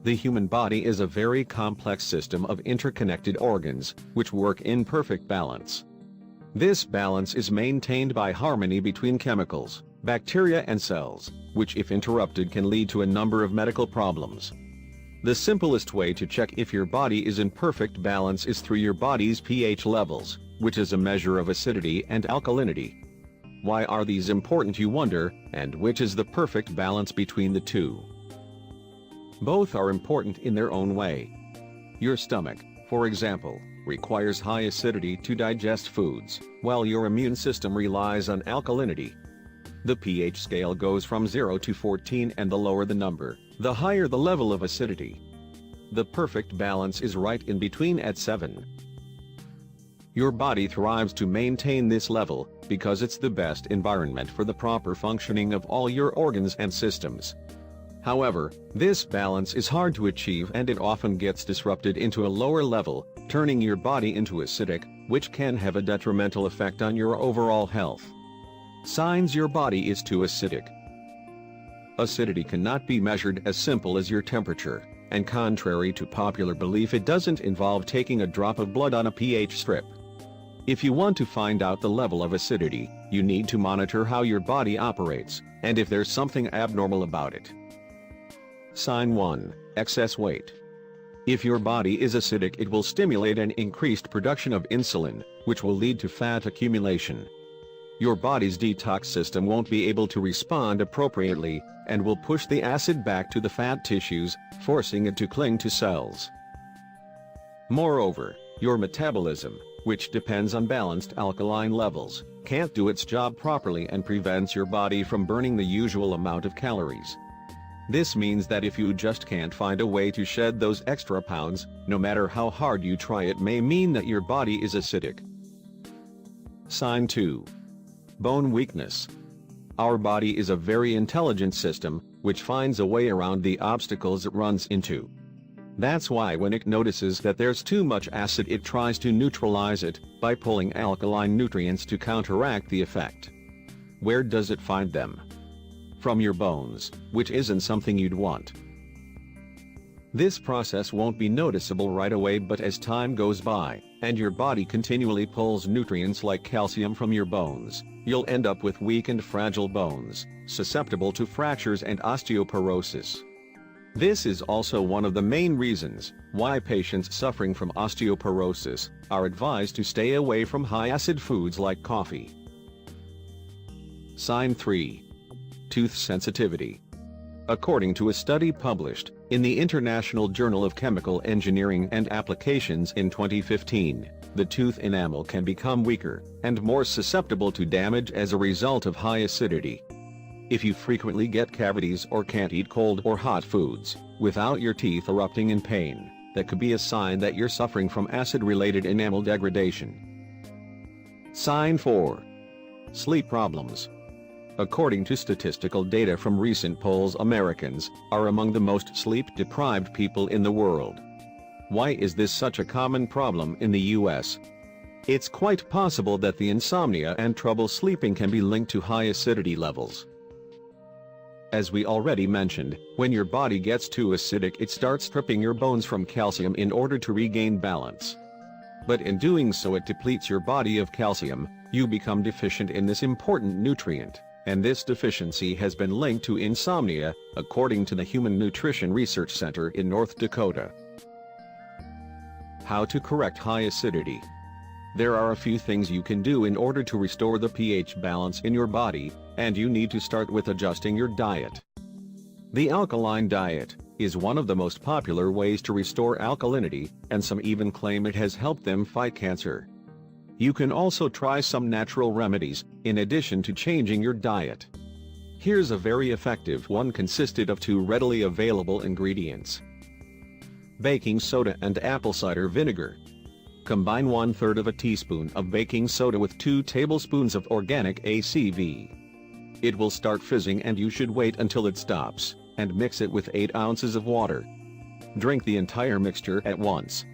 The human body is a very complex system of interconnected organs, which work in perfect balance. This balance is maintained by harmony between chemicals, bacteria and cells, which if interrupted can lead to a number of medical problems. The simplest way to check if your body is in perfect balance is through your body's pH levels, which is a measure of acidity and alkalinity. Why are these important, you wonder, and which is the perfect balance between the two? Both are important in their own way. Your stomach, for example, requires high acidity to digest foods, while your immune system relies on alkalinity. The pH scale goes from 0 to 14, and the lower the number, the higher the level of acidity. The perfect balance is right in between at 7. Your body thrives to maintain this level, because it's the best environment for the proper functioning of all your organs and systems. However, this balance is hard to achieve, and it often gets disrupted into a lower level, turning your body into acidic, which can have a detrimental effect on your overall health. Signs your body is too acidic. Acidity cannot be measured as simple as your temperature, and contrary to popular belief, it doesn't involve taking a drop of blood on a pH strip. If you want to find out the level of acidity, you need to monitor how your body operates, and if there's something abnormal about it. Sign 1. Excess weight. If your body is acidic, it will stimulate an increased production of insulin, which will lead to fat accumulation. Your body's detox system won't be able to respond appropriately, and will push the acid back to the fat tissues, forcing it to cling to cells. Moreover, your metabolism, which depends on balanced alkaline levels, can't do its job properly and prevents your body from burning the usual amount of calories. This means that if you just can't find a way to shed those extra pounds, no matter how hard you try, it may mean that your body is acidic. Sign 2. Bone weakness. Our body is a very intelligent system, which finds a way around the obstacles it runs into. That's why when it notices that there's too much acid, it tries to neutralize it by pulling alkaline nutrients to counteract the effect. Where does it find them? From your bones, which isn't something you'd want. This process won't be noticeable right away, but as time goes by, and your body continually pulls nutrients like calcium from your bones, you'll end up with weak and fragile bones, susceptible to fractures and osteoporosis. This is also one of the main reasons why patients suffering from osteoporosis are advised to stay away from high-acid foods like coffee. Sign 3. Tooth sensitivity. According to a study published in the International Journal of Chemical Engineering and Applications in 2015, the tooth enamel can become weaker and more susceptible to damage as a result of high acidity. If you frequently get cavities or can't eat cold or hot foods without your teeth erupting in pain, that could be a sign that you're suffering from acid-related enamel degradation. Sign 4. Sleep problems. According to statistical data from recent polls, Americans are among the most sleep-deprived people in the world. Why is this such a common problem in the US? It's quite possible that the insomnia and trouble sleeping can be linked to high acidity levels. As we already mentioned, when your body gets too acidic, it starts stripping your bones from calcium in order to regain balance. But in doing so, it depletes your body of calcium. You become deficient in this important nutrient, and this deficiency has been linked to insomnia, according to the Human Nutrition Research Center in North Dakota. How to correct high acidity. There are a few things you can do in order to restore the pH balance in your body, and you need to start with adjusting your diet. The alkaline diet is one of the most popular ways to restore alkalinity, and some even claim it has helped them fight cancer. You can also try some natural remedies, in addition to changing your diet. Here's a very effective one, consisted of 2 readily available ingredients: baking soda and apple cider vinegar. Combine 1/3 of a teaspoon of baking soda with 2 tablespoons of organic ACV. It will start fizzing and you should wait until it stops, and mix it with 8 ounces of water. Drink the entire mixture at once.